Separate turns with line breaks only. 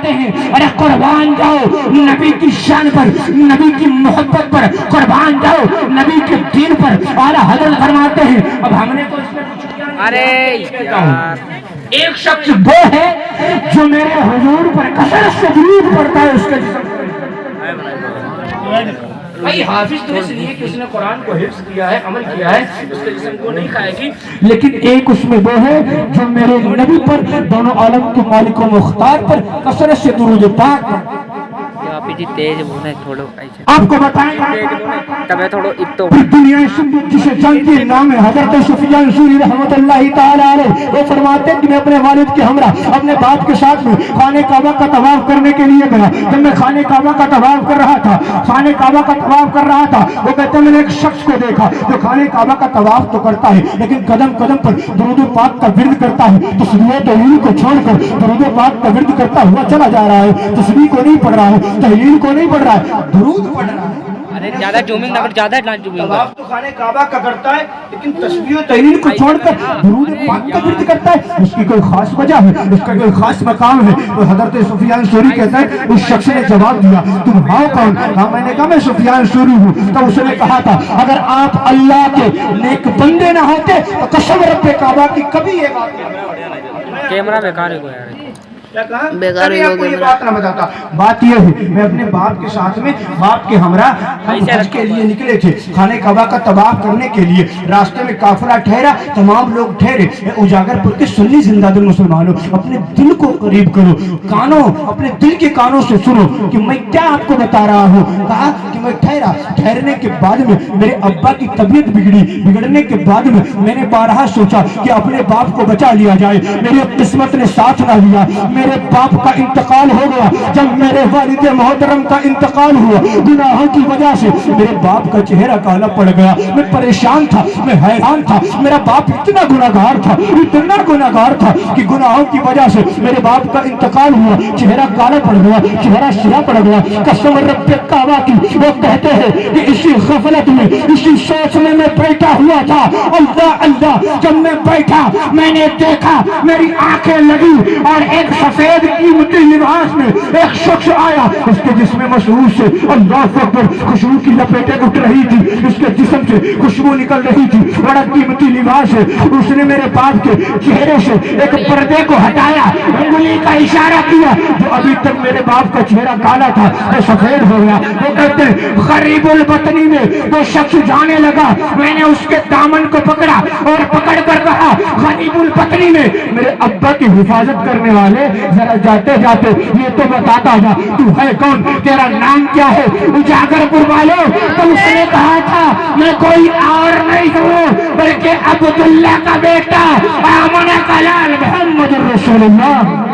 فرماتے ہیں ارے قربان جاؤ نبی کی شان پر, نبی کی محبت پر, قربان جاؤ نبی کے دین پر. اعلیٰ حضرت فرماتے ہیں اب ہم نے تو اس میں کچھ کیا نہیں. ارے ایک شخص وہ ہے جو میرے حضور پر کثرت سے درود پڑھتا ہے, اس کے جسم بھائی حافظ تو اس لیے کہ اس نے قرآن کو حفظ کیا ہے, عمل کیا ہے, اس کے جسم کو نہیں کھائے گی. لیکن ایک اس میں وہ ہے جو میرے نبی پر, دونوں عالم کے مالک و مختار پر کثرت سے درود پاک.
جی تیز بولے تھوڑا,
آپ کو بتائیں
تبے تھوڑا اتو
دنیا جسے جانتی ہے نام ہے حضرت سفیان ثوری رحمۃ اللہ تعالی علیہ. وہ فرماتے ہیں کہ میں اپنے والد کے ہمراہ اپنے باپ کے ساتھ میں خانہ کعبہ کا طواف کرنے کے لیے گیا. جب میں خانہ کعبہ کا طواف کر رہا تھا, خانہ کعبہ کا طواف کر رہا تھا, وہ کہتے ہیں میں نے ایک شخص کو دیکھا جو خانہ کعبہ کا طواف تو کرتا ہے لیکن قدم قدم پر درود پاک کا ورد کرتا ہے. تسبیح تحلیل کو چھوڑ کر درود پاک کا ورد کرتا ہوا چلا جا رہا ہے. تسبیح کو نہیں پڑھ رہا ہے, تحلیل کو نہیں پڑھ رہا ہے, درود پڑھ رہا ہے.
ارے زیادہ زومنگ نہ کر, زیادہ نہ زومنگ.
طواف تو خانہ کعبہ کا کرتا ہے لیکن تسبیح و تحلیل کو چھوڑ کر درود پاک کا ورد کرتا ہے. اس کی کوئی خاص وجہ ہے, اس کا کوئی خاص مقام ہے. تو حضرت سفیان ثوری کہتا ہے اس شخص نے جواب دیا تم ہاؤ کون؟ میں نے کہا میں سفیان ثوری ہوں. تو اس نے کہا تھا اگر آپ اللہ کے نیک بندے نہ ہوتے تو قسم رب کعبہ کی کبھی یہ بات نہیں.
کیمرہ بیکار ہے کوئی یار,
بات نہ بتاتا. بات یہ ہے میں اپنے باپ کے ساتھ میں باپ کے ہمراہ حج کے لیے نکلے تھے خانہ کعبہ کا طواف کرنے کے لیے. راستے میں قافلہ ٹھہرا, تمام لوگ ٹھہرے. اجاگر پور کے سنی زندہ دل مسلمانوں اپنے دل کو قریب کرو, کانوں اپنے دل کے کانوں سے سنو کہ میں کیا آپ کو بتا رہا ہوں. کہا کہ میں ٹھہرا, ٹھہرنے کے بعد میں میرے ابا کی طبیعت بگڑی. بگڑنے کے بعد میں نے بارہا سوچا کہ اپنے باپ کو بچا لیا جائے. میری قسمت نے ساتھ نہ لیا. میرے باپ کا انتقال ہو گیا. جب میرے والد محترم کا انتقال ہوا گناہوں کی وجہ سے میرے باپ کا چہرہ کالا پڑ گیا. میں پریشان تھا, میں حیران تھا. میرا باپ اتنا گناہگار تھا, اتنا گناہگار تھا کہ گناہوں کی وجہ سے میرے باپ کا انتقال ہوا, چہرہ کالا پڑ گیا, چہرہ سیاہ پڑ گیا. قسم رب کعبہ کی وہ کہتے ہیں کہ اسی غفلت میں, اسی سوچ میں بیٹھا ہوا تھا. اللہ اللہ, جب میں بیٹھا میں نے دیکھا, میری آنکھیں لگی اور ایک سفید قیمتی لباس میں ایک شخص آیا. اس کے جسم مسعود سے اللہ اکبر خوشبو کی لپیٹیں اٹھ رہی تھی, اس کے جسم سے خوشبو نکل رہی تھی. بڑا قیمتی لباس ہے. اس نے میرے باپ کے چہرے سے ایک پردے کو ہٹایا, انگلی کا اشارہ کیا. جو ابھی تک میرے باپ کا چہرہ کالا تھا وہ سفید ہو گیا. وہ کہتے ہیں غریب البطنی میں وہ شخص جانے لگا. میں نے اس کے دامن کو پکڑا اور پکڑ کر کہا غریب البطنی میں میرے ابا کی حفاظت کرنے والے ذرا جاتے جاتے یہ تو بتاتا جا تو ہے کون, تیرا نام کیا ہے؟ اجاگر پور والوں. تو اس نے کہا تھا میں کوئی اور نہیں ہوں بلکہ عبداللہ کا بیٹا آمنہ کا لال محمد رسول اللہ.